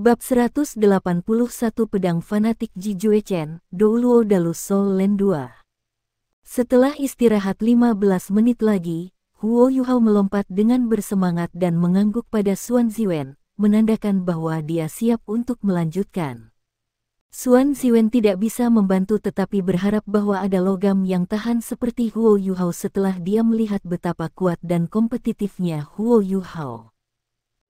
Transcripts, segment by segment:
Bab 181 Pedang Fanatik Ji Juechen, Douluo Dalu Soul Land 2. Setelah istirahat 15 menit lagi, Huo Yuhao melompat dengan bersemangat dan mengangguk pada Xuan Ziwen, menandakan bahwa dia siap untuk melanjutkan. Xuan Ziwen tidak bisa membantu tetapi berharap bahwa ada logam yang tahan seperti Huo Yuhao setelah dia melihat betapa kuat dan kompetitifnya Huo Yuhao.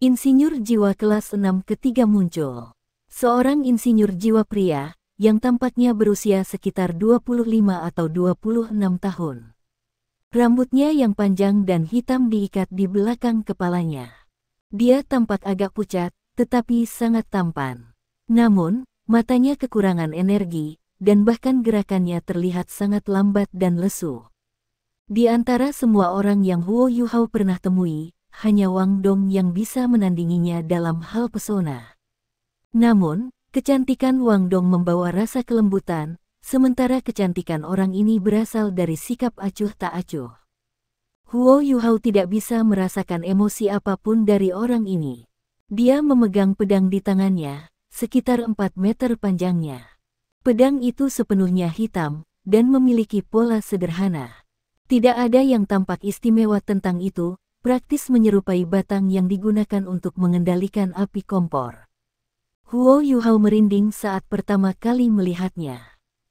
Insinyur jiwa kelas 6 ketiga muncul. Seorang insinyur jiwa pria, yang tampaknya berusia sekitar 25 atau 26 tahun. Rambutnya yang panjang dan hitam diikat di belakang kepalanya. Dia tampak agak pucat, tetapi sangat tampan. Namun, matanya kekurangan energi, dan bahkan gerakannya terlihat sangat lambat dan lesu. Di antara semua orang yang Huo Yuhao pernah temui, hanya Wang Dong yang bisa menandinginya dalam hal pesona. Namun, kecantikan Wang Dong membawa rasa kelembutan, sementara kecantikan orang ini berasal dari sikap acuh tak acuh. Huo Yuhao tidak bisa merasakan emosi apapun dari orang ini. Dia memegang pedang di tangannya, sekitar 4 meter panjangnya. Pedang itu sepenuhnya hitam, dan memiliki pola sederhana. Tidak ada yang tampak istimewa tentang itu, praktis menyerupai batang yang digunakan untuk mengendalikan api kompor. Huo Yuhao merinding saat pertama kali melihatnya.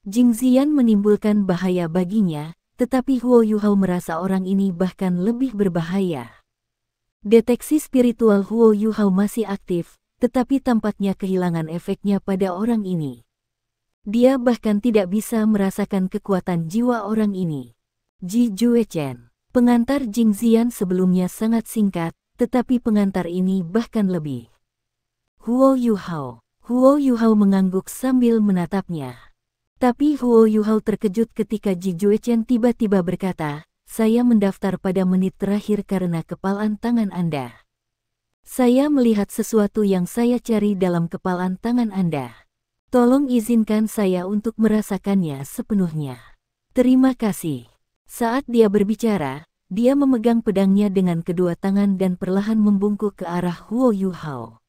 Jing Ziyan menimbulkan bahaya baginya, tetapi Huo Yuhao merasa orang ini bahkan lebih berbahaya. Deteksi spiritual Huo Yuhao masih aktif, tetapi tampaknya kehilangan efeknya pada orang ini. Dia bahkan tidak bisa merasakan kekuatan jiwa orang ini. Ji Juechen. Pengantar Jing Ziyan sebelumnya sangat singkat, tetapi pengantar ini bahkan lebih. Huo Yuhao mengangguk sambil menatapnya. Tapi Huo Yuhao terkejut ketika Ji Juechen tiba-tiba berkata, "Saya mendaftar pada menit terakhir karena kepalan tangan Anda. Saya melihat sesuatu yang saya cari dalam kepalan tangan Anda. Tolong izinkan saya untuk merasakannya sepenuhnya." Terima kasih. Saat dia berbicara, dia memegang pedangnya dengan kedua tangan dan perlahan membungkuk ke arah Huo Yuhao.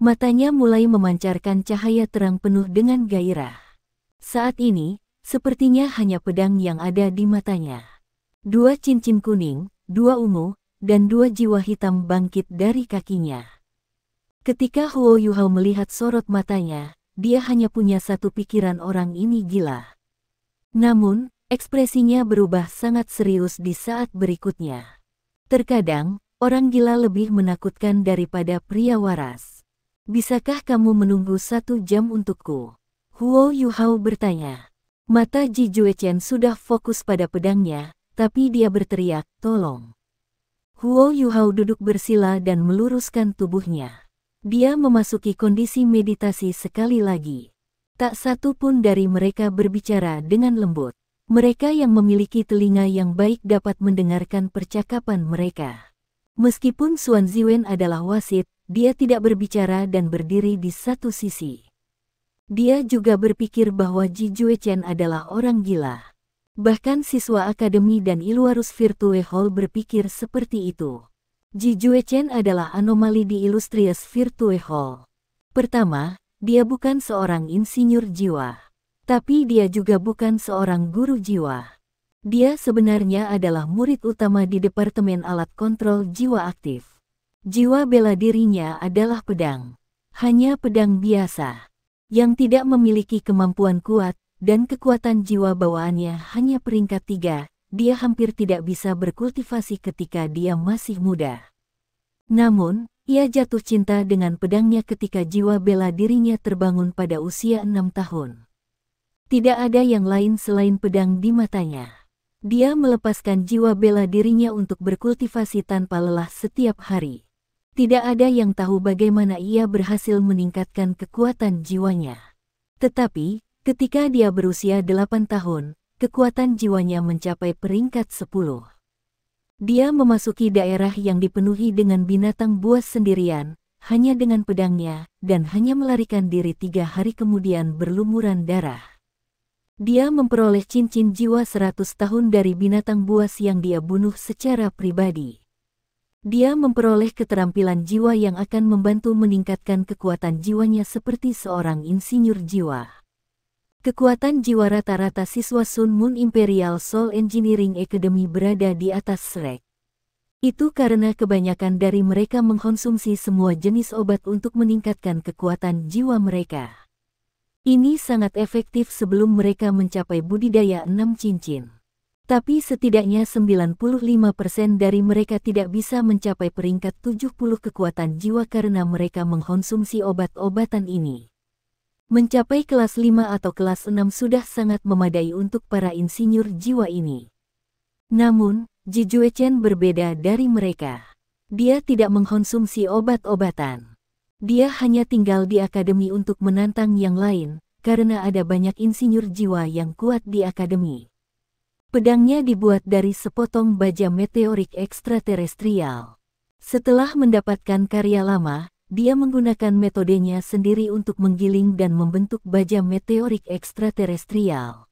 Matanya mulai memancarkan cahaya terang penuh dengan gairah. Saat ini, sepertinya hanya pedang yang ada di matanya. 2 cincin kuning, 2 ungu, dan 2 jiwa hitam bangkit dari kakinya. Ketika Huo Yuhao melihat sorot matanya, dia hanya punya satu pikiran, orang ini gila. Namun, ekspresinya berubah sangat serius di saat berikutnya. Terkadang, orang gila lebih menakutkan daripada pria waras. "Bisakah kamu menunggu 1 jam untukku?" Huo Yuhao bertanya. Mata Ji Juechen sudah fokus pada pedangnya, tapi dia berteriak, "Tolong." Huo Yuhao duduk bersila dan meluruskan tubuhnya. Dia memasuki kondisi meditasi sekali lagi. Tak satu pun dari mereka berbicara dengan lembut. Mereka yang memiliki telinga yang baik dapat mendengarkan percakapan mereka. Meskipun Xuan Ziwen adalah wasit, dia tidak berbicara dan berdiri di satu sisi. Dia juga berpikir bahwa Ji Juechen adalah orang gila. Bahkan siswa akademi dan Iluarus Virtue Hall berpikir seperti itu. Ji Juechen adalah anomali di Illustrious Virtue Hall. Pertama, dia bukan seorang insinyur jiwa. Tapi dia juga bukan seorang guru jiwa. Dia sebenarnya adalah murid utama di Departemen Alat Kontrol Jiwa Aktif. Jiwa bela dirinya adalah pedang. Hanya pedang biasa. Yang tidak memiliki kemampuan kuat, dan kekuatan jiwa bawaannya hanya peringkat 3, dia hampir tidak bisa berkultivasi ketika dia masih muda. Namun, ia jatuh cinta dengan pedangnya ketika jiwa bela dirinya terbangun pada usia 6 tahun. Tidak ada yang lain selain pedang di matanya. Dia melepaskan jiwa bela dirinya untuk berkultivasi tanpa lelah setiap hari. Tidak ada yang tahu bagaimana ia berhasil meningkatkan kekuatan jiwanya. Tetapi, ketika dia berusia 8 tahun, kekuatan jiwanya mencapai peringkat 10. Dia memasuki daerah yang dipenuhi dengan binatang buas sendirian, hanya dengan pedangnya, dan hanya melarikan diri 3 hari kemudian berlumuran darah. Dia memperoleh cincin jiwa 100 tahun dari binatang buas yang dia bunuh secara pribadi. Dia memperoleh keterampilan jiwa yang akan membantu meningkatkan kekuatan jiwanya seperti seorang insinyur jiwa. Kekuatan jiwa rata-rata siswa Sun Moon Imperial Soul Engineering Academy berada di atas Shrek. Itu karena kebanyakan dari mereka mengkonsumsi semua jenis obat untuk meningkatkan kekuatan jiwa mereka. Ini sangat efektif sebelum mereka mencapai budidaya 6 cincin. Tapi setidaknya 95% dari mereka tidak bisa mencapai peringkat 70 kekuatan jiwa karena mereka mengkonsumsi obat-obatan ini. Mencapai kelas 5 atau kelas 6 sudah sangat memadai untuk para insinyur jiwa ini. Namun, Ji Juechen berbeda dari mereka. Dia tidak mengkonsumsi obat-obatan. Dia hanya tinggal di akademi untuk menantang yang lain, karena ada banyak insinyur jiwa yang kuat di akademi. Pedangnya dibuat dari sepotong baja meteorik ekstraterestrial. Setelah mendapatkan karya lama, dia menggunakan metodenya sendiri untuk menggiling dan membentuk baja meteorik ekstraterestrial.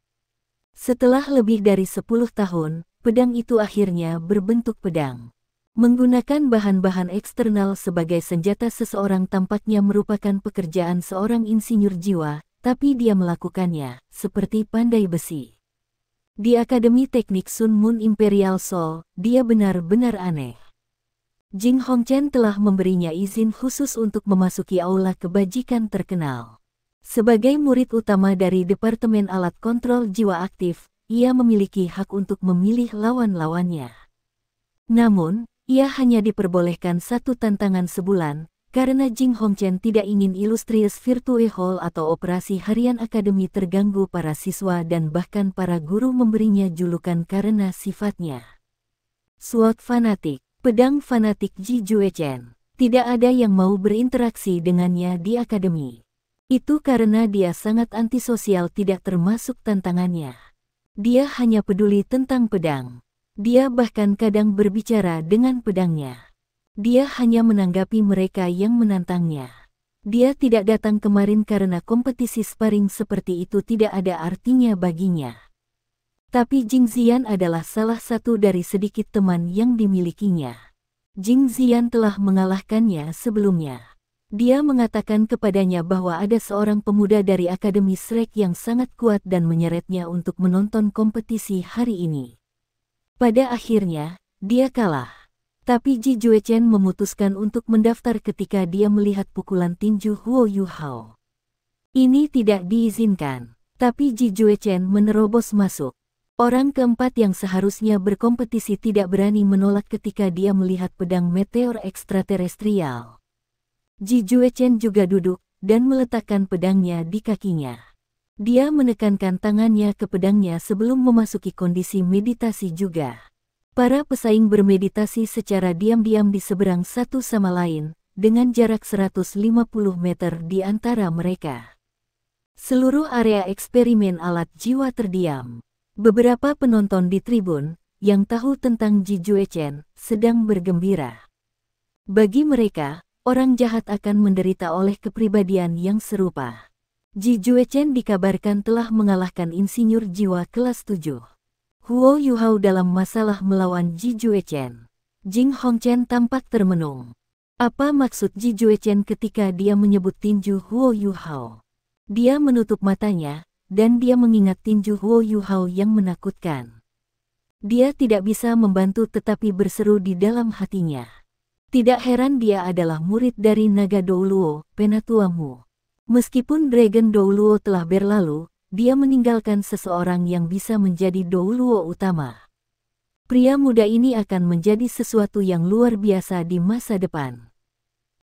Setelah lebih dari 10 tahun, pedang itu akhirnya berbentuk pedang. Menggunakan bahan-bahan eksternal sebagai senjata seseorang tampaknya merupakan pekerjaan seorang insinyur jiwa, tapi dia melakukannya, seperti pandai besi. Di Akademi Teknik Sun Moon Imperial Soul, dia benar-benar aneh. Jing Hongchen telah memberinya izin khusus untuk memasuki aula kebajikan terkenal. Sebagai murid utama dari Departemen Alat Kontrol Jiwa Aktif, ia memiliki hak untuk memilih lawan-lawannya. Namun, ia hanya diperbolehkan satu tantangan sebulan, karena Jing Hongchen tidak ingin Illustrious Virtue Hall atau operasi harian akademi terganggu para siswa dan bahkan para guru memberinya julukan karena sifatnya. Sword fanatik, pedang fanatik Ji Juechen. Tidak ada yang mau berinteraksi dengannya di akademi. Itu karena dia sangat antisosial, tidak termasuk tantangannya. Dia hanya peduli tentang pedang. Dia bahkan kadang berbicara dengan pedangnya. Dia hanya menanggapi mereka yang menantangnya. Dia tidak datang kemarin karena kompetisi sparring seperti itu tidak ada artinya baginya. Tapi Jing Ziyan adalah salah satu dari sedikit teman yang dimilikinya. Jing Ziyan telah mengalahkannya sebelumnya. Dia mengatakan kepadanya bahwa ada seorang pemuda dari Akademi Shrek yang sangat kuat dan menyeretnya untuk menonton kompetisi hari ini. Pada akhirnya, dia kalah. Tapi Ji Juechen memutuskan untuk mendaftar ketika dia melihat pukulan tinju Huo Yuhao. Ini tidak diizinkan, tapi Ji Juechen menerobos masuk. Orang keempat yang seharusnya berkompetisi tidak berani menolak ketika dia melihat pedang meteor ekstraterestrial. Ji Juechen juga duduk dan meletakkan pedangnya di kakinya. Dia menekankan tangannya ke pedangnya sebelum memasuki kondisi meditasi juga. Para pesaing bermeditasi secara diam-diam di seberang satu sama lain, dengan jarak 150 meter di antara mereka. Seluruh area eksperimen alat jiwa terdiam. Beberapa penonton di tribun, yang tahu tentang Ji Juechen, sedang bergembira. Bagi mereka, orang jahat akan menderita oleh kepribadian yang serupa. Ji Juechen dikabarkan telah mengalahkan insinyur jiwa kelas 7. Huo Yuhao dalam masalah melawan Ji Juechen. Jing Hongchen tampak termenung. Apa maksud Ji Juechen ketika dia menyebut tinju Huo Yuhao? Dia menutup matanya, dan dia mengingat tinju Huo Yuhao yang menakutkan. Dia tidak bisa membantu tetapi berseru di dalam hatinya. Tidak heran dia adalah murid dari naga Douluo, penatuamu. Meskipun Dragon Douluo telah berlalu, dia meninggalkan seseorang yang bisa menjadi Douluo utama. Pria muda ini akan menjadi sesuatu yang luar biasa di masa depan.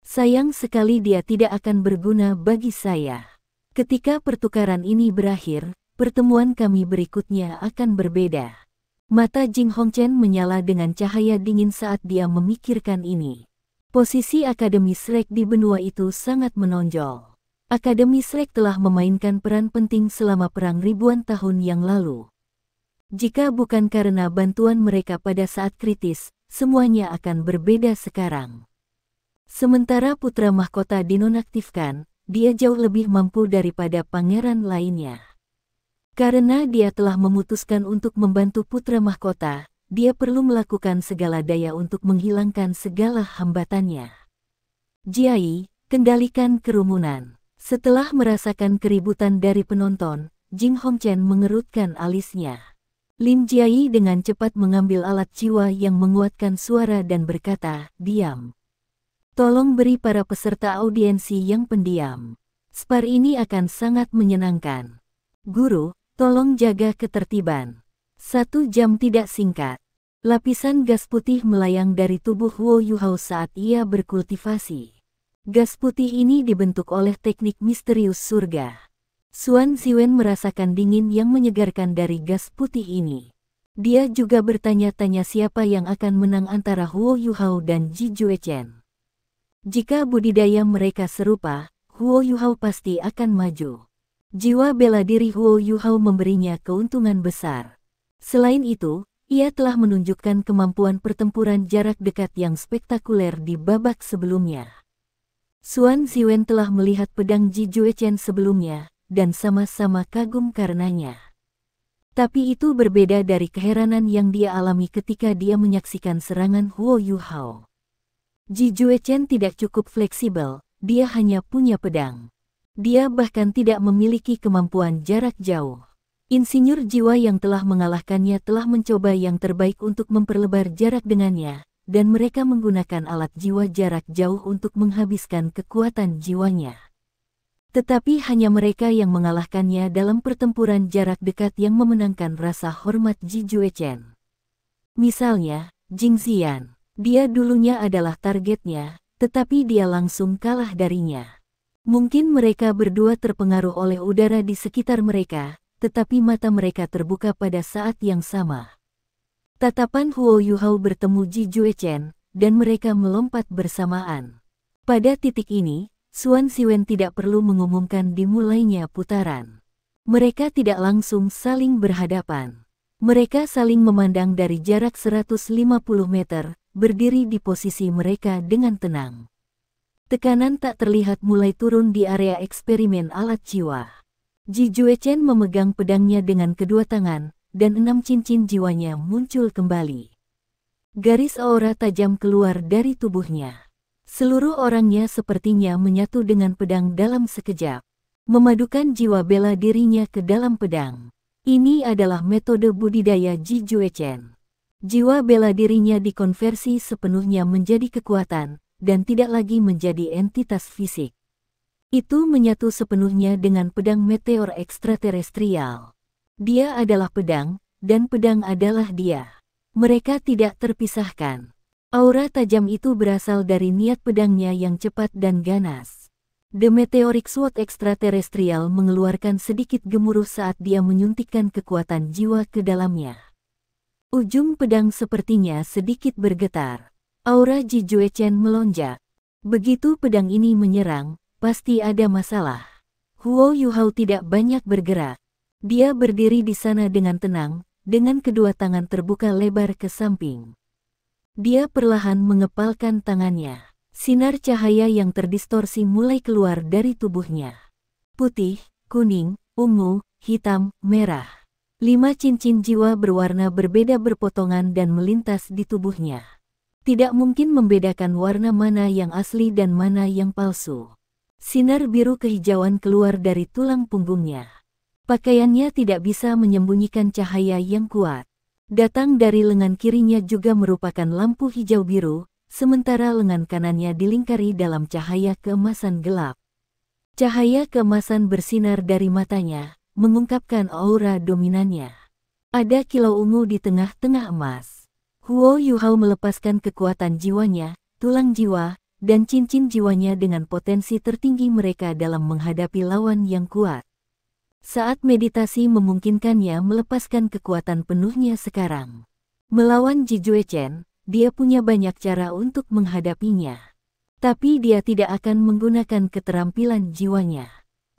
Sayang sekali dia tidak akan berguna bagi saya. Ketika pertukaran ini berakhir, pertemuan kami berikutnya akan berbeda. Mata Jing Hongchen menyala dengan cahaya dingin saat dia memikirkan ini. Posisi Akademi Shrek di benua itu sangat menonjol. Akademi Shrek telah memainkan peran penting selama perang ribuan tahun yang lalu. Jika bukan karena bantuan mereka pada saat kritis, semuanya akan berbeda sekarang. Sementara putra mahkota dinonaktifkan, dia jauh lebih mampu daripada pangeran lainnya. Karena dia telah memutuskan untuk membantu putra mahkota, dia perlu melakukan segala daya untuk menghilangkan segala hambatannya. Jiai, kendalikan kerumunan. Setelah merasakan keributan dari penonton, Jing Hongchen mengerutkan alisnya. Lin Jiai dengan cepat mengambil alat jiwa yang menguatkan suara dan berkata, "Diam. Tolong beri para peserta audiensi yang pendiam. Spar ini akan sangat menyenangkan. Guru, tolong jaga ketertiban." 1 jam tidak singkat. Lapisan gas putih melayang dari tubuh Huo Yuhao saat ia berkultivasi. Gas putih ini dibentuk oleh teknik misterius surga. Xuan Ziwen merasakan dingin yang menyegarkan dari gas putih ini. Dia juga bertanya-tanya siapa yang akan menang antara Huo Yuhao dan Ji Juechen. Jika budidaya mereka serupa, Huo Yuhao pasti akan maju. Jiwa bela diri Huo Yuhao memberinya keuntungan besar. Selain itu, ia telah menunjukkan kemampuan pertempuran jarak dekat yang spektakuler di babak sebelumnya. Xuan Ziwen telah melihat pedang Ji Juechen sebelumnya, dan sama-sama kagum karenanya. Tapi itu berbeda dari keheranan yang dia alami ketika dia menyaksikan serangan Huo Yuhao. Ji Juechen tidak cukup fleksibel, dia hanya punya pedang. Dia bahkan tidak memiliki kemampuan jarak jauh. Insinyur jiwa yang telah mengalahkannya telah mencoba yang terbaik untuk memperlebar jarak dengannya, dan mereka menggunakan alat jiwa jarak jauh untuk menghabiskan kekuatan jiwanya. Tetapi hanya mereka yang mengalahkannya dalam pertempuran jarak dekat yang memenangkan rasa hormat Ji Juechen. Misalnya, Jing Ziyan. Dia dulunya adalah targetnya, tetapi dia langsung kalah darinya. Mungkin mereka berdua terpengaruh oleh udara di sekitar mereka, tetapi mata mereka terbuka pada saat yang sama. Tatapan Huo Yuhao bertemu Ji Juechen, dan mereka melompat bersamaan. Pada titik ini, Xuan Ziwen tidak perlu mengumumkan dimulainya putaran. Mereka tidak langsung saling berhadapan. Mereka saling memandang dari jarak 150 meter, berdiri di posisi mereka dengan tenang. Tekanan tak terlihat mulai turun di area eksperimen alat jiwa. Ji Juechen memegang pedangnya dengan kedua tangan, dan 6 cincin jiwanya muncul kembali. Garis aura tajam keluar dari tubuhnya. Seluruh orangnya sepertinya menyatu dengan pedang dalam sekejap, memadukan jiwa bela dirinya ke dalam pedang. Ini adalah metode budidaya Ji Juechen. Jiwa bela dirinya dikonversi sepenuhnya menjadi kekuatan, dan tidak lagi menjadi entitas fisik. Itu menyatu sepenuhnya dengan pedang meteor ekstraterestrial. Dia adalah pedang, dan pedang adalah dia. Mereka tidak terpisahkan. Aura tajam itu berasal dari niat pedangnya yang cepat dan ganas. The Meteoric Sword ekstraterestrial mengeluarkan sedikit gemuruh saat dia menyuntikkan kekuatan jiwa ke dalamnya. Ujung pedang sepertinya sedikit bergetar. Aura Ji Juechen melonjak. Begitu pedang ini menyerang, pasti ada masalah. Huo Yuhao tidak banyak bergerak. Dia berdiri di sana dengan tenang, dengan kedua tangan terbuka lebar ke samping. Dia perlahan mengepalkan tangannya. Sinar cahaya yang terdistorsi mulai keluar dari tubuhnya. Putih, kuning, ungu, hitam, merah. 5 cincin jiwa berwarna berbeda berpotongan dan melintas di tubuhnya. Tidak mungkin membedakan warna mana yang asli dan mana yang palsu. Sinar biru kehijauan keluar dari tulang punggungnya. Pakaiannya tidak bisa menyembunyikan cahaya yang kuat. Datang dari lengan kirinya juga merupakan lampu hijau biru, sementara lengan kanannya dilingkari dalam cahaya keemasan gelap. Cahaya keemasan bersinar dari matanya, mengungkapkan aura dominannya. Ada kilau ungu di tengah-tengah emas. Huo Yuhao melepaskan kekuatan jiwanya, tulang jiwa, dan cincin jiwanya dengan potensi tertinggi mereka dalam menghadapi lawan yang kuat. Saat meditasi memungkinkannya melepaskan kekuatan penuhnya sekarang. Melawan Ji Juechen, dia punya banyak cara untuk menghadapinya. Tapi dia tidak akan menggunakan keterampilan jiwanya.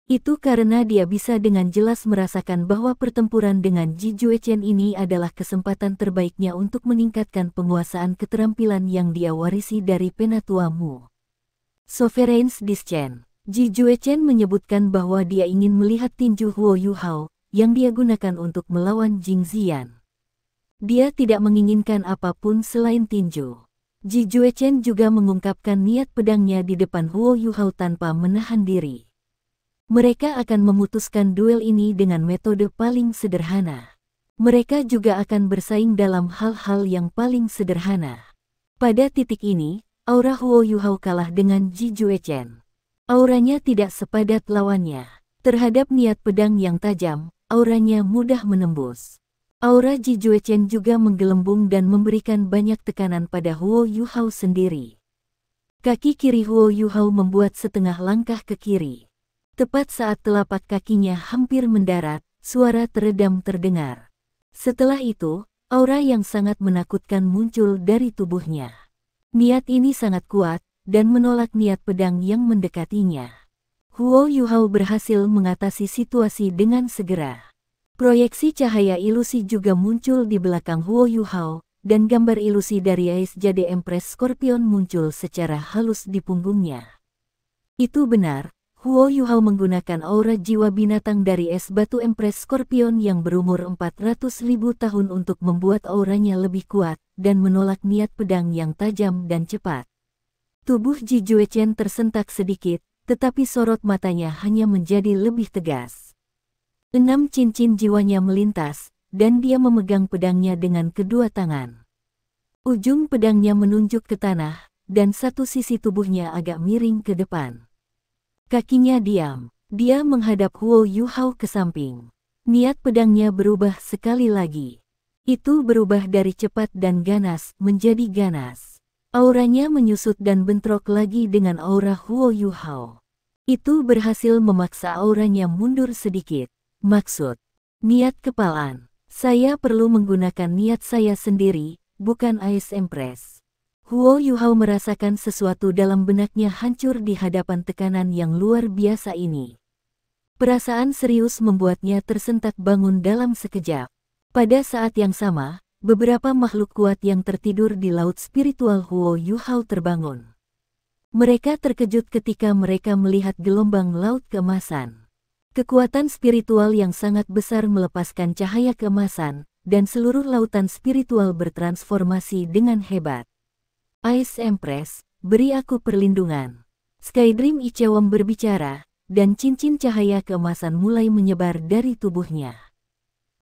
Itu karena dia bisa dengan jelas merasakan bahwa pertempuran dengan Ji Juechen ini adalah kesempatan terbaiknya untuk meningkatkan penguasaan keterampilan yang dia warisi dari Penatua Mu. Sovereign's Discent. Ji Juechen menyebutkan bahwa dia ingin melihat tinju Huo Yuhao, yang dia gunakan untuk melawan Jing Ziyan. Dia tidak menginginkan apapun selain tinju. Ji Juechen juga mengungkapkan niat pedangnya di depan Huo Yuhao tanpa menahan diri. Mereka akan memutuskan duel ini dengan metode paling sederhana. Mereka juga akan bersaing dalam hal-hal yang paling sederhana. Pada titik ini, aura Huo Yuhao kalah dengan Ji Juechen. Auranya tidak sepadat lawannya. Terhadap niat pedang yang tajam, auranya mudah menembus. Aura Ji Juechen juga menggelembung dan memberikan banyak tekanan pada Huo Yuhao sendiri. Kaki kiri Huo Yuhao membuat setengah langkah ke kiri. Tepat saat telapak kakinya hampir mendarat, suara teredam terdengar. Setelah itu, aura yang sangat menakutkan muncul dari tubuhnya. Niat ini sangat kuat, dan menolak niat pedang yang mendekatinya. Huo Yuhao berhasil mengatasi situasi dengan segera. Proyeksi cahaya ilusi juga muncul di belakang Huo Yuhao, dan gambar ilusi dari Ais Jade Empress Scorpion muncul secara halus di punggungnya. Itu benar, Huo Yuhao menggunakan aura jiwa binatang dari es batu Empress Scorpion yang berumur 400.000 tahun untuk membuat auranya lebih kuat, dan menolak niat pedang yang tajam dan cepat. Tubuh Ji Juechen tersentak sedikit, tetapi sorot matanya hanya menjadi lebih tegas. 6 cincin jiwanya melintas, dan dia memegang pedangnya dengan kedua tangan. Ujung pedangnya menunjuk ke tanah, dan satu sisi tubuhnya agak miring ke depan. Kakinya diam, dia menghadap Huo Yuhao ke samping. Niat pedangnya berubah sekali lagi. Itu berubah dari cepat dan ganas menjadi ganas. Auranya menyusut dan bentrok lagi dengan aura Huo Yuhao. Itu berhasil memaksa auranya mundur sedikit. Maksud, niat kepalaan. Saya perlu menggunakan niat saya sendiri, bukan Ais Empress. Huo Yuhao merasakan sesuatu dalam benaknya hancur di hadapan tekanan yang luar biasa ini. Perasaan serius membuatnya tersentak bangun dalam sekejap. Pada saat yang sama, beberapa makhluk kuat yang tertidur di laut spiritual Huo Yuhao terbangun. Mereka terkejut ketika mereka melihat gelombang laut keemasan. Kekuatan spiritual yang sangat besar melepaskan cahaya keemasan, dan seluruh lautan spiritual bertransformasi dengan hebat. Ais Empress, beri aku perlindungan. Skydream Ichewon berbicara, dan cincin cahaya keemasan mulai menyebar dari tubuhnya.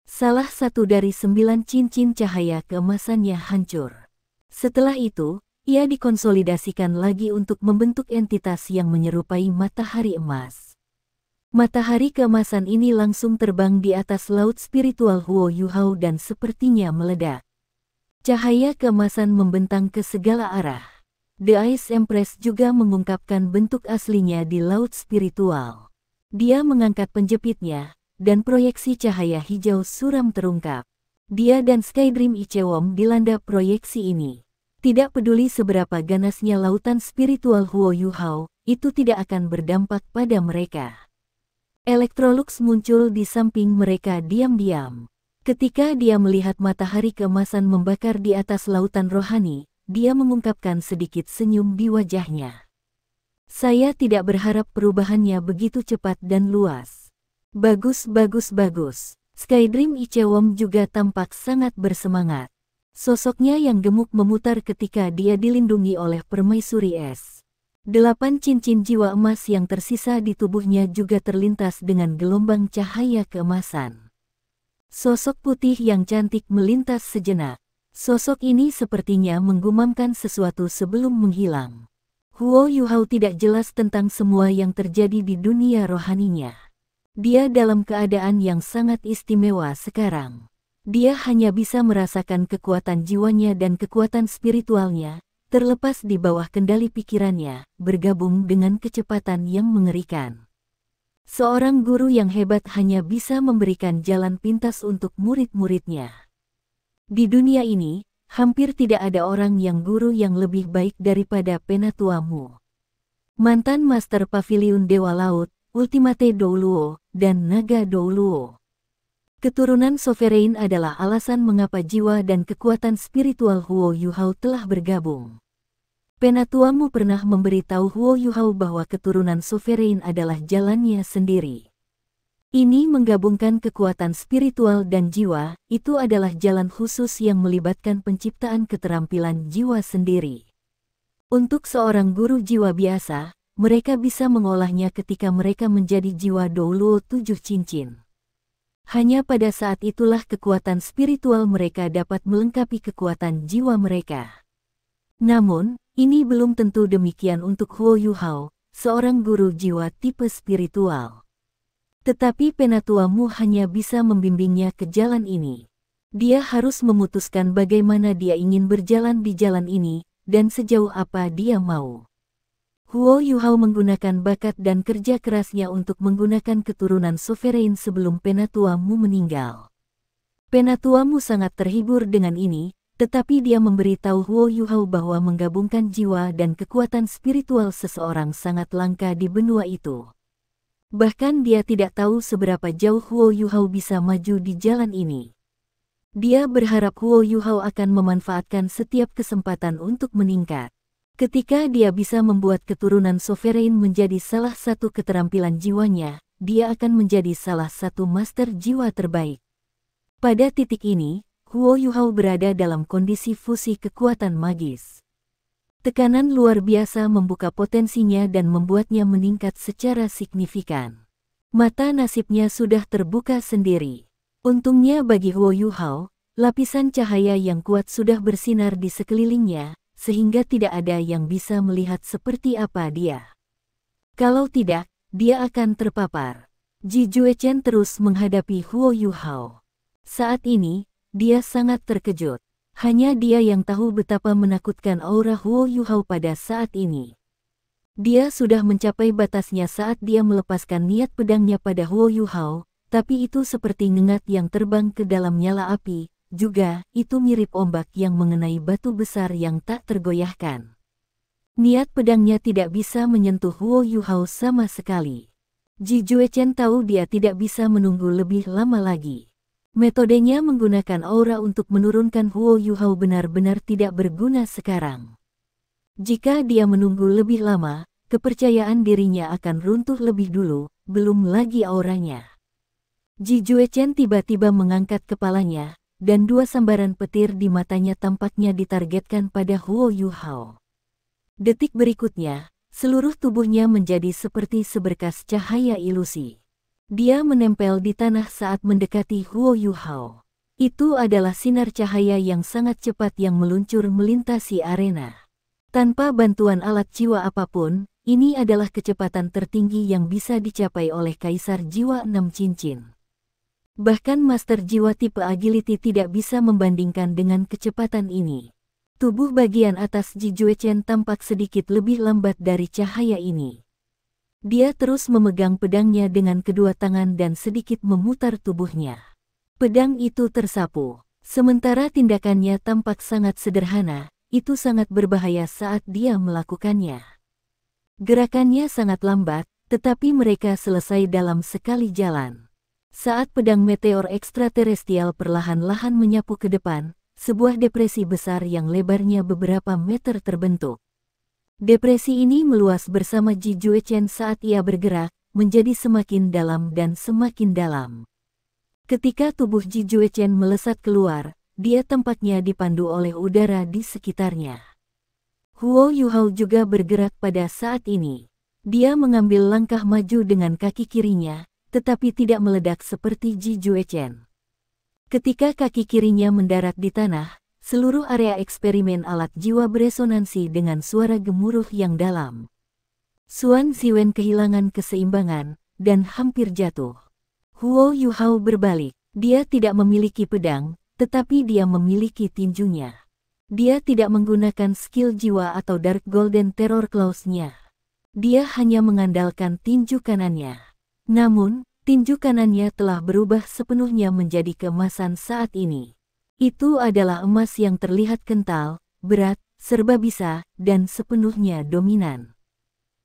Salah satu dari 9 cincin cahaya keemasannya hancur. Setelah itu, ia dikonsolidasikan lagi untuk membentuk entitas yang menyerupai matahari emas. Matahari keemasan ini langsung terbang di atas laut spiritual Huo Yuhao dan sepertinya meledak. Cahaya keemasan membentang ke segala arah. The Ice Empress juga mengungkapkan bentuk aslinya di laut spiritual. Dia mengangkat penjepitnya, dan proyeksi cahaya hijau suram terungkap. Dia dan Skydream Ichewon dilanda proyeksi ini. Tidak peduli seberapa ganasnya lautan spiritual Huo Yuhao, itu tidak akan berdampak pada mereka. Electrolux muncul di samping mereka diam-diam. Ketika dia melihat matahari keemasan membakar di atas lautan rohani, dia mengungkapkan sedikit senyum di wajahnya. Saya tidak berharap perubahannya begitu cepat dan luas. Bagus. Skydream Ichewon juga tampak sangat bersemangat. Sosoknya yang gemuk memutar ketika dia dilindungi oleh permaisuri es. 8 cincin jiwa emas yang tersisa di tubuhnya juga terlintas dengan gelombang cahaya keemasan. Sosok putih yang cantik melintas sejenak. Sosok ini sepertinya menggumamkan sesuatu sebelum menghilang. Huo Yuhao tidak jelas tentang semua yang terjadi di dunia rohaninya. Dia dalam keadaan yang sangat istimewa sekarang. Dia hanya bisa merasakan kekuatan jiwanya dan kekuatan spiritualnya, terlepas di bawah kendali pikirannya, bergabung dengan kecepatan yang mengerikan. Seorang guru yang hebat hanya bisa memberikan jalan pintas untuk murid-muridnya. Di dunia ini, hampir tidak ada orang yang guru yang lebih baik daripada Penatua Mu. Mantan Master Pavilion Dewa Laut, Ultimate Douluo, dan Naga Douluo. Keturunan Sovereign adalah alasan mengapa jiwa dan kekuatan spiritual Huo Yuhao telah bergabung. Penatua Mu pernah memberitahu Huo Yuhao bahwa keturunan Sovereign adalah jalannya sendiri. Ini menggabungkan kekuatan spiritual dan jiwa, itu adalah jalan khusus yang melibatkan penciptaan keterampilan jiwa sendiri. Untuk seorang guru jiwa biasa, mereka bisa mengolahnya ketika mereka menjadi jiwa Douluo 7 cincin. Hanya pada saat itulah kekuatan spiritual mereka dapat melengkapi kekuatan jiwa mereka. Namun, ini belum tentu demikian untuk Huo Yuhao, seorang guru jiwa tipe spiritual. Tetapi Penatua Mu hanya bisa membimbingnya ke jalan ini. Dia harus memutuskan bagaimana dia ingin berjalan di jalan ini, dan sejauh apa dia mau. Huo Yuhao menggunakan bakat dan kerja kerasnya untuk menggunakan keturunan Sovereign sebelum Penatua Mu meninggal. Penatua Mu sangat terhibur dengan ini, tetapi dia memberitahu Huo Yuhao bahwa menggabungkan jiwa dan kekuatan spiritual seseorang sangat langka di benua itu. Bahkan dia tidak tahu seberapa jauh Huo Yuhao bisa maju di jalan ini. Dia berharap Huo Yuhao akan memanfaatkan setiap kesempatan untuk meningkat. Ketika dia bisa membuat keturunan Sovereign menjadi salah satu keterampilan jiwanya, dia akan menjadi salah satu master jiwa terbaik. Pada titik ini, Huo Yuhao berada dalam kondisi fusi kekuatan magis. Tekanan luar biasa membuka potensinya dan membuatnya meningkat secara signifikan. Mata nasibnya sudah terbuka sendiri. Untungnya bagi Huo Yuhao, lapisan cahaya yang kuat sudah bersinar di sekelilingnya, sehingga tidak ada yang bisa melihat seperti apa dia. Kalau tidak, dia akan terpapar. Ji Juechen terus menghadapi Huo Yuhao. Saat ini, dia sangat terkejut. Hanya dia yang tahu betapa menakutkan aura Huo Yuhao pada saat ini. Dia sudah mencapai batasnya saat dia melepaskan niat pedangnya pada Huo Yuhao, tapi itu seperti ngengat yang terbang ke dalam nyala api, juga itu mirip ombak yang mengenai batu besar yang tak tergoyahkan. Niat pedangnya tidak bisa menyentuh Huo Yuhao sama sekali. Ji Juechen tahu dia tidak bisa menunggu lebih lama lagi. Metodenya menggunakan aura untuk menurunkan Huo Yuhao benar-benar tidak berguna sekarang. Jika dia menunggu lebih lama, kepercayaan dirinya akan runtuh lebih dulu, belum lagi auranya. Ji Juechen tiba-tiba mengangkat kepalanya, dan dua sambaran petir di matanya tampaknya ditargetkan pada Huo Yuhao. Detik berikutnya, seluruh tubuhnya menjadi seperti seberkas cahaya ilusi. Dia menempel di tanah saat mendekati Huo Yuhao. Itu adalah sinar cahaya yang sangat cepat yang meluncur melintasi arena. Tanpa bantuan alat jiwa apapun, ini adalah kecepatan tertinggi yang bisa dicapai oleh Kaisar Jiwa 6 Cincin. Bahkan Master Jiwa tipe Agility tidak bisa membandingkan dengan kecepatan ini. Tubuh bagian atas Ji Juechen tampak sedikit lebih lambat dari cahaya ini. Dia terus memegang pedangnya dengan kedua tangan dan sedikit memutar tubuhnya. Pedang itu tersapu. Sementara tindakannya tampak sangat sederhana, itu sangat berbahaya saat dia melakukannya. Gerakannya sangat lambat, tetapi mereka selesai dalam sekali jalan. Saat pedang meteor ekstraterestrial perlahan-lahan menyapu ke depan, sebuah depresi besar yang lebarnya beberapa meter terbentuk. Depresi ini meluas bersama Ji Juechen saat ia bergerak, menjadi semakin dalam dan semakin dalam. Ketika tubuh Ji Juechen melesat keluar, dia tampaknya dipandu oleh udara di sekitarnya. Huo Yuhao juga bergerak pada saat ini. Dia mengambil langkah maju dengan kaki kirinya, tetapi tidak meledak seperti Ji Juechen. Ketika kaki kirinya mendarat di tanah, seluruh area eksperimen alat jiwa beresonansi dengan suara gemuruh yang dalam. Xuan Ziwen kehilangan keseimbangan, dan hampir jatuh. Huo Yuhao berbalik. Dia tidak memiliki pedang, tetapi dia memiliki tinjunya. Dia tidak menggunakan skill jiwa atau Dark Golden Terror Claws-nya. Dia hanya mengandalkan tinju kanannya. Namun, tinju kanannya telah berubah sepenuhnya menjadi keemasan saat ini. Itu adalah emas yang terlihat kental, berat, serba bisa, dan sepenuhnya dominan.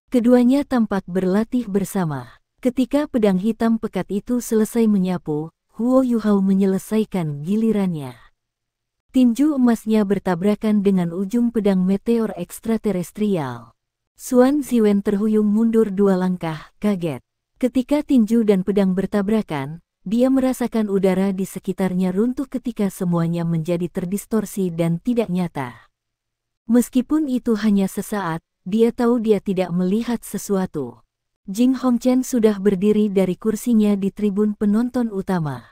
Keduanya tampak berlatih bersama. Ketika pedang hitam pekat itu selesai menyapu, Huo Yuhao menyelesaikan gilirannya. Tinju emasnya bertabrakan dengan ujung pedang meteor ekstraterestrial. Xuan Ziwen terhuyung mundur dua langkah, kaget. Ketika tinju dan pedang bertabrakan, dia merasakan udara di sekitarnya runtuh ketika semuanya menjadi terdistorsi dan tidak nyata. Meskipun itu hanya sesaat, dia tahu dia tidak melihat sesuatu. Jing Hongchen sudah berdiri dari kursinya di tribun penonton utama.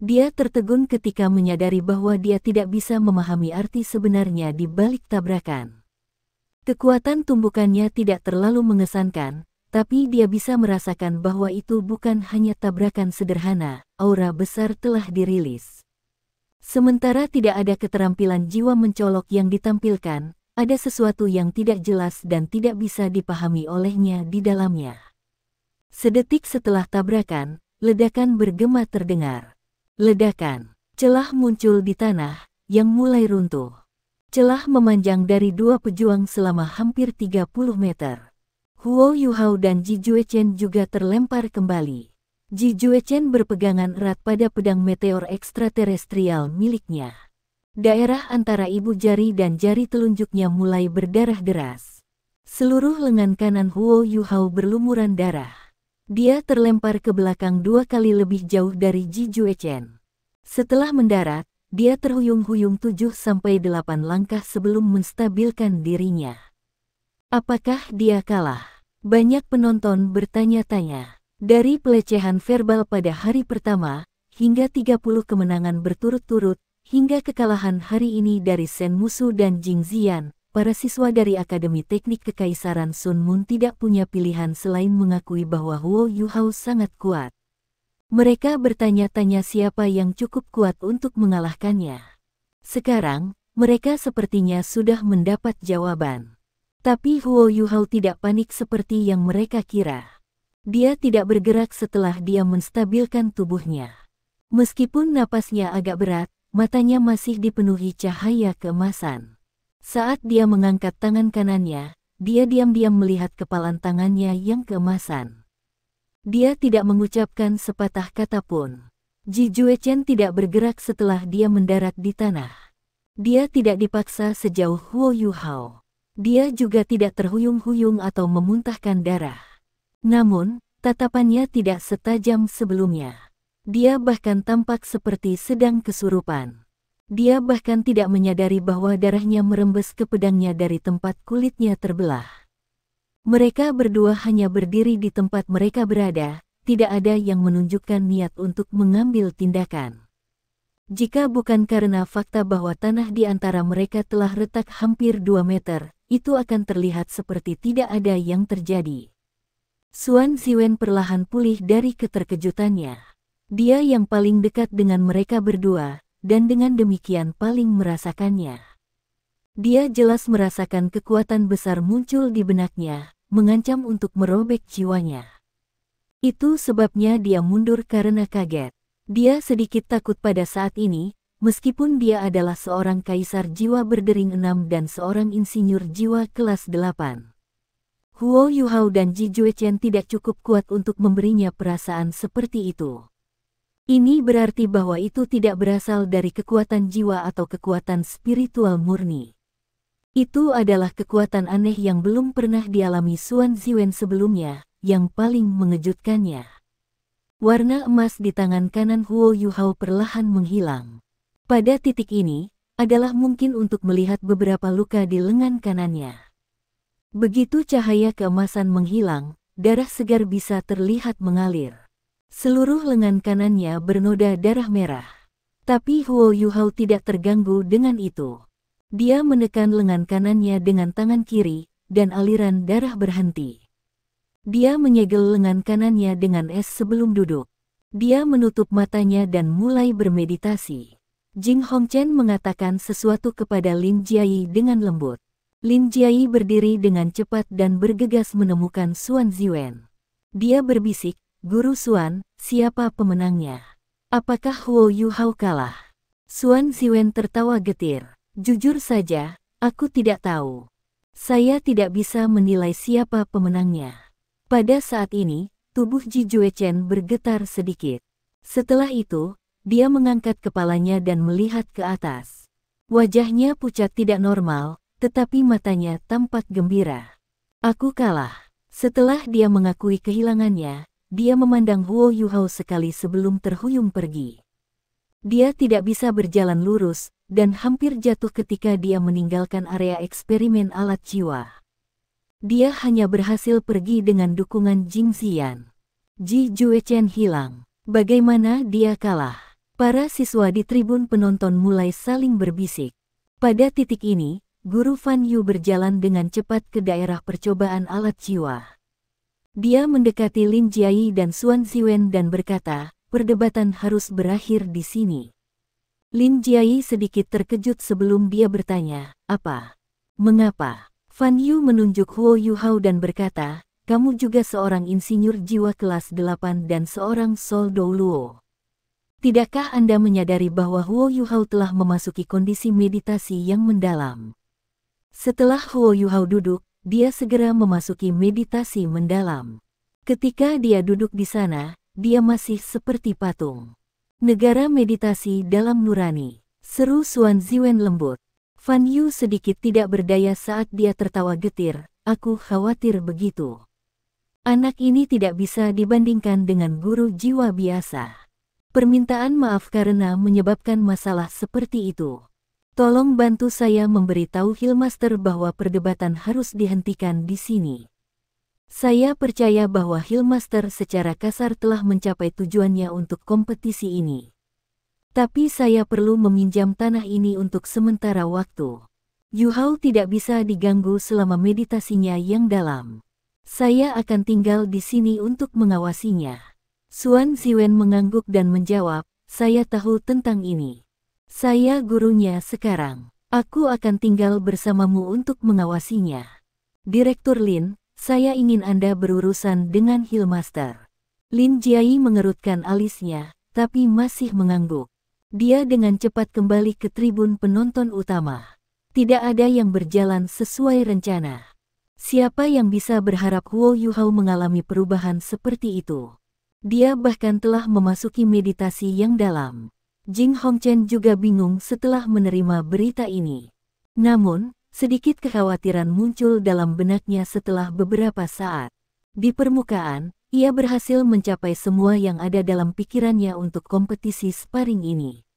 Dia tertegun ketika menyadari bahwa dia tidak bisa memahami arti sebenarnya di balik tabrakan. Kekuatan tumbukannya tidak terlalu mengesankan, tapi dia bisa merasakan bahwa itu bukan hanya tabrakan sederhana, aura besar telah dirilis. Sementara tidak ada keterampilan jiwa mencolok yang ditampilkan, ada sesuatu yang tidak jelas dan tidak bisa dipahami olehnya di dalamnya. Sedetik setelah tabrakan, ledakan bergema terdengar. Ledakan, celah muncul di tanah, yang mulai runtuh. Celah memanjang dari dua pejuang selama hampir 30 meter. Huo Yuhao dan Ji Juechen juga terlempar kembali. Ji Juechen berpegangan erat pada pedang meteor ekstraterestrial miliknya. Daerah antara ibu jari dan jari telunjuknya mulai berdarah deras. Seluruh lengan kanan Huo Yuhao berlumuran darah. Dia terlempar ke belakang 2 kali lebih jauh dari Ji Juechen. Setelah mendarat, dia terhuyung-huyung 7-8 langkah sebelum menstabilkan dirinya. Apakah dia kalah? Banyak penonton bertanya-tanya. Dari pelecehan verbal pada hari pertama, hingga 30 kemenangan berturut-turut, hingga kekalahan hari ini dari Shen Musu dan Jing Ziyan, para siswa dari Akademi Teknik Kekaisaran Sun Mun tidak punya pilihan selain mengakui bahwa Huo Yuhao sangat kuat. Mereka bertanya-tanya siapa yang cukup kuat untuk mengalahkannya. Sekarang, mereka sepertinya sudah mendapat jawaban. Tapi Huo Yuhao tidak panik seperti yang mereka kira. Dia tidak bergerak setelah dia menstabilkan tubuhnya. Meskipun napasnya agak berat, matanya masih dipenuhi cahaya keemasan. Saat dia mengangkat tangan kanannya, dia diam-diam melihat kepalan tangannya yang keemasan. Dia tidak mengucapkan sepatah kata pun. Ji Juechen tidak bergerak setelah dia mendarat di tanah. Dia tidak dipaksa sejauh Huo Yuhao. Dia juga tidak terhuyung-huyung atau memuntahkan darah. Namun, tatapannya tidak setajam sebelumnya. Dia bahkan tampak seperti sedang kesurupan. Dia bahkan tidak menyadari bahwa darahnya merembes ke pedangnya dari tempat kulitnya terbelah. Mereka berdua hanya berdiri di tempat mereka berada, tidak ada yang menunjukkan niat untuk mengambil tindakan. Jika bukan karena fakta bahwa tanah di antara mereka telah retak hampir 2 meter, itu akan terlihat seperti tidak ada yang terjadi. Xuan Ziwen perlahan pulih dari keterkejutannya. Dia yang paling dekat dengan mereka berdua, dan dengan demikian paling merasakannya. Dia jelas merasakan kekuatan besar muncul di benaknya, mengancam untuk merobek jiwanya. Itu sebabnya dia mundur karena kaget. Dia sedikit takut pada saat ini, meskipun dia adalah seorang kaisar jiwa berdering 6 dan seorang insinyur jiwa kelas 8. Huo Yuhao dan Ji Juechen tidak cukup kuat untuk memberinya perasaan seperti itu. Ini berarti bahwa itu tidak berasal dari kekuatan jiwa atau kekuatan spiritual murni. Itu adalah kekuatan aneh yang belum pernah dialami Xuan Ziwen sebelumnya, yang paling mengejutkannya. Warna emas di tangan kanan Huo Yuhao perlahan menghilang. Pada titik ini, adalah mungkin untuk melihat beberapa luka di lengan kanannya. Begitu cahaya keemasan menghilang, darah segar bisa terlihat mengalir. Seluruh lengan kanannya bernoda darah merah. Tapi Huo Yuhao tidak terganggu dengan itu. Dia menekan lengan kanannya dengan tangan kiri, dan aliran darah berhenti. Dia menyegel lengan kanannya dengan es sebelum duduk. Dia menutup matanya dan mulai bermeditasi. Jing Hongchen mengatakan sesuatu kepada Lin Jiayi dengan lembut. Lin Jiayi berdiri dengan cepat dan bergegas menemukan Xuan Ziwen. Dia berbisik, "Guru Xuan, siapa pemenangnya? Apakah Huo Yuhao kalah?" Xuan Ziwen tertawa getir. "Jujur saja, aku tidak tahu. Saya tidak bisa menilai siapa pemenangnya." Pada saat ini, tubuh Ji Juechen bergetar sedikit. Setelah itu, dia mengangkat kepalanya dan melihat ke atas. Wajahnya pucat tidak normal, tetapi matanya tampak gembira. "Aku kalah." Setelah dia mengakui kehilangannya, dia memandang Huo Yuhao sekali sebelum terhuyung pergi. Dia tidak bisa berjalan lurus, dan hampir jatuh ketika dia meninggalkan area eksperimen alat jiwa. Dia hanya berhasil pergi dengan dukungan Jing Xian. Ji Juechen hilang. Bagaimana dia kalah? Para siswa di tribun penonton mulai saling berbisik. Pada titik ini, Guru Fan Yu berjalan dengan cepat ke daerah percobaan alat jiwa. Dia mendekati Lin Jiayi dan Xuan Ziwen dan berkata, perdebatan harus berakhir di sini. Lin Jiayi sedikit terkejut sebelum dia bertanya, apa? Mengapa? Fan Yu menunjuk Huo Yuhao dan berkata, kamu juga seorang insinyur jiwa kelas 8 dan seorang Sol Douluo. Tidakkah Anda menyadari bahwa Huo Yuhao telah memasuki kondisi meditasi yang mendalam? Setelah Huo Yuhao duduk, dia segera memasuki meditasi mendalam. Ketika dia duduk di sana, dia masih seperti patung. Negara meditasi dalam nurani, seru Xuan Ziwen lembut. Fan Yu sedikit tidak berdaya saat dia tertawa getir, aku khawatir begitu. Anak ini tidak bisa dibandingkan dengan guru jiwa biasa. Permintaan maaf karena menyebabkan masalah seperti itu. Tolong bantu saya memberitahu Hillmaster bahwa perdebatan harus dihentikan di sini. Saya percaya bahwa Hillmaster secara kasar telah mencapai tujuannya untuk kompetisi ini. Tapi saya perlu meminjam tanah ini untuk sementara waktu. Yuhao tidak bisa diganggu selama meditasinya yang dalam. Saya akan tinggal di sini untuk mengawasinya. Xuan Ziwen mengangguk dan menjawab, saya tahu tentang ini. Saya gurunya sekarang. Aku akan tinggal bersamamu untuk mengawasinya. Direktur Lin, saya ingin Anda berurusan dengan Hillmaster. Lin Jiayi mengerutkan alisnya, tapi masih mengangguk. Dia dengan cepat kembali ke tribun penonton utama. Tidak ada yang berjalan sesuai rencana. Siapa yang bisa berharap Huo Yuhao mengalami perubahan seperti itu? Dia bahkan telah memasuki meditasi yang dalam. Jing Hongchen juga bingung setelah menerima berita ini. Namun, sedikit kekhawatiran muncul dalam benaknya setelah beberapa saat. Di permukaan, ia berhasil mencapai semua yang ada dalam pikirannya untuk kompetisi sparring ini.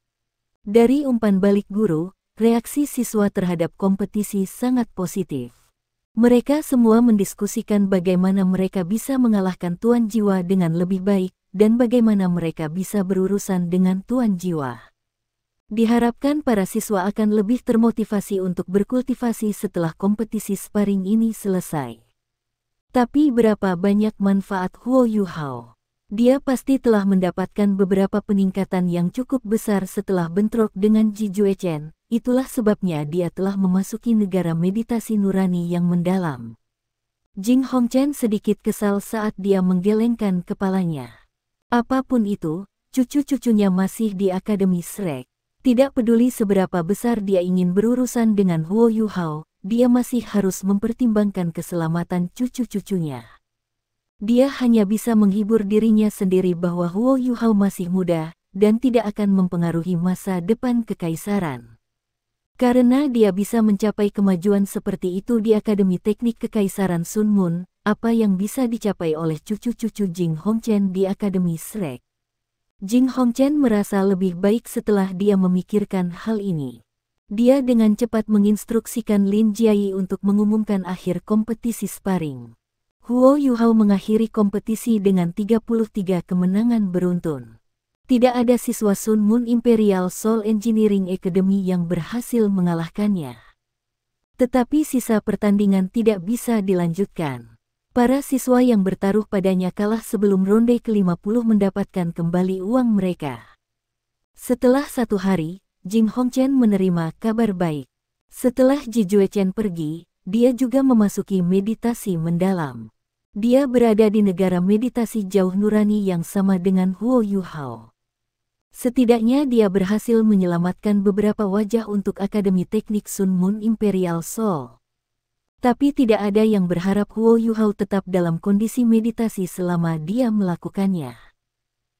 Dari umpan balik guru, reaksi siswa terhadap kompetisi sangat positif. Mereka semua mendiskusikan bagaimana mereka bisa mengalahkan Tuan Jiwa dengan lebih baik, dan bagaimana mereka bisa berurusan dengan Tuan Jiwa. Diharapkan para siswa akan lebih termotivasi untuk berkultivasi setelah kompetisi sparring ini selesai. Tapi berapa banyak manfaat Huo Yuhao? Dia pasti telah mendapatkan beberapa peningkatan yang cukup besar setelah bentrok dengan Ji Juechen. Itulah sebabnya dia telah memasuki negara meditasi nurani yang mendalam. Jing Hongchen sedikit kesal saat dia menggelengkan kepalanya. Apapun itu, cucu-cucunya masih di Akademi Shrek. Tidak peduli seberapa besar dia ingin berurusan dengan Huo Yuhao, dia masih harus mempertimbangkan keselamatan cucu-cucunya. Dia hanya bisa menghibur dirinya sendiri bahwa Huo Yuhao masih muda, dan tidak akan mempengaruhi masa depan kekaisaran. Karena dia bisa mencapai kemajuan seperti itu di Akademi Teknik Kekaisaran Sun Mun, apa yang bisa dicapai oleh cucu-cucu Jing Hongchen di Akademi Shrek. Jing Hongchen merasa lebih baik setelah dia memikirkan hal ini. Dia dengan cepat menginstruksikan Lin Jiayi untuk mengumumkan akhir kompetisi sparring. Huo Yuhao mengakhiri kompetisi dengan 33 kemenangan beruntun. Tidak ada siswa Sun Mun Imperial Soul Engineering Academy yang berhasil mengalahkannya. Tetapi sisa pertandingan tidak bisa dilanjutkan. Para siswa yang bertaruh padanya kalah sebelum ronde ke-50 mendapatkan kembali uang mereka. Setelah 1 hari, Jing Hongchen menerima kabar baik. Setelah Ji Juechen pergi, dia juga memasuki meditasi mendalam. Dia berada di negara meditasi jauh nurani yang sama dengan Huo Yuhao. Setidaknya dia berhasil menyelamatkan beberapa wajah untuk Akademi Teknik Sun Mun Imperial Soul. Tapi tidak ada yang berharap Huo Yuhao tetap dalam kondisi meditasi selama dia melakukannya.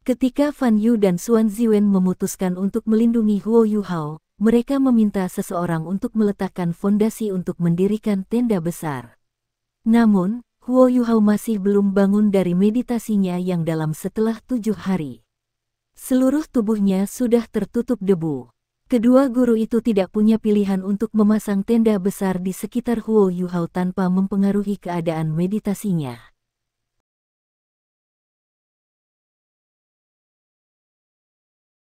Ketika Fan Yu dan Xuan Ziwen memutuskan untuk melindungi Huo Yuhao, mereka meminta seseorang untuk meletakkan fondasi untuk mendirikan tenda besar. Namun, Huo Yuhao masih belum bangun dari meditasinya yang dalam setelah 7 hari. Seluruh tubuhnya sudah tertutup debu. Kedua guru itu tidak punya pilihan untuk memasang tenda besar di sekitar Huo Yuhao tanpa mempengaruhi keadaan meditasinya.